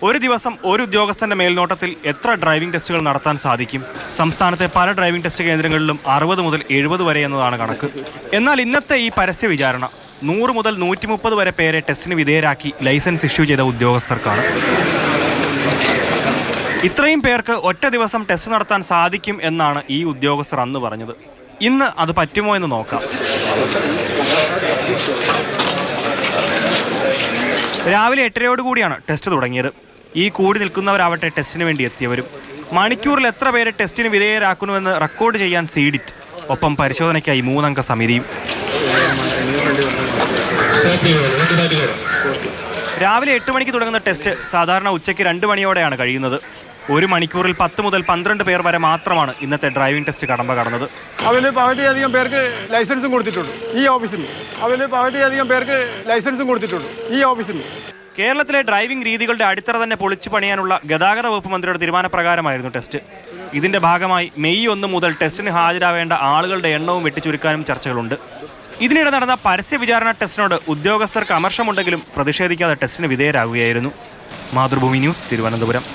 ഒരു ദിവസം ഒരു ഉദ്യോഗസ്ഥന്റെ മേൽനോട്ടത്തിൽ എത്ര ഡ്രൈവിംഗ് ടെസ്റ്റുകൾ നടത്താൻ സാധിക്കും? സംസ്ഥാനത്തെ പല ഡ്രൈവിംഗ് ടെസ്റ്റ് കേന്ദ്രങ്ങളിലും 60 മുതൽ 70 വരെ എന്നതാണ് കണക്ക്. എന്നാൽ ഇന്നത്തെ ഈ പരസ്യ വിചാരണ 100 മുതൽ 130 വരെ പേരെ ടെസ്റ്റിന് വിധേയരാക്കി ലൈസൻസ് ഇഷ്യൂ ചെയ്ത ഉദ്യോഗസ്ഥർക്കാണ്. ഇത്രയും പേർക്ക് ഒറ്റ ദിവസം ടെസ്റ്റ് നടത്താൻ സാധിക്കും എന്നാണ് ഈ ഉദ്യോഗസ്ഥർ അന്ന് പറഞ്ഞത്. ഇന്ന് അത് പറ്റുമോ എന്ന് നോക്കാം. രാവിലെ 8:30 ടെസ്റ്റ് തുടങ്ങിയത്. ഈ കൂടി നിൽക്കുന്നവരാവട്ടെ ടെസ്റ്റിന് വേണ്ടി എത്തിയവരും. മണിക്കൂറിൽ എത്ര പേരെ ടെസ്റ്റിന് വിധേയരാക്കുന്നുവെന്ന് റെക്കോർഡ് ചെയ്യാൻ സീഡിറ്റ്, ഒപ്പം പരിശോധനയ്ക്കായി 3 അംഗ സമിതിയും. രാവിലെ 8 മണിക്ക് തുടങ്ങുന്ന ടെസ്റ്റ് സാധാരണ ഉച്ചയ്ക്ക് 2 മണിയോടെയാണ് കഴിയുന്നത്. 1 മണിക്കൂറിൽ 10 മുതൽ 12 പേർ വരെ മാത്രമാണ് ഇന്നത്തെ ഡ്രൈവിംഗ് ടെസ്റ്റ് കടമ്പ കടന്നത്. അതിൽ പകുതിയധികം പേർക്ക് ലൈസൻസും കൊടുത്തിട്ടുണ്ട് ഈ ഓഫീസിൽ. അതിൽ പകുതിയധികം പേർക്ക് ലൈസൻസും കൊടുത്തിട്ടുണ്ട് ഈ ഓഫീസിൽ. കേരളത്തിലെ ഡ്രൈവിംഗ് രീതികളുടെ അടിത്തറ തന്നെ പൊളിച്ചു പണിയാനുള്ള ഗതാഗത വകുപ്പ് മന്ത്രിയുടെ തീരുമാനപ്രകാരമായിരുന്നു ടെസ്റ്റ്. ഇതിന്റെ ഭാഗമായി മെയ് 1 മുതൽ ടെസ്റ്റിന് ഹാജരാവേണ്ട ആളുകളുടെ എണ്ണവും വെട്ടിച്ചുരുക്കാനും ചർച്ചകളുണ്ട്. ഇതിനിടെ നടന്ന പരസ്യ വിചാരണ ടെസ്റ്റിനോട് ഉദ്യോഗസ്ഥർക്ക് അമർഷമുണ്ടെങ്കിലും പ്രതിഷേധിക്കാതെ ടെസ്റ്റിന് വിധേയരാകുകയായിരുന്നു. മാതൃഭൂമി ന്യൂസ്, തിരുവനന്തപുരം.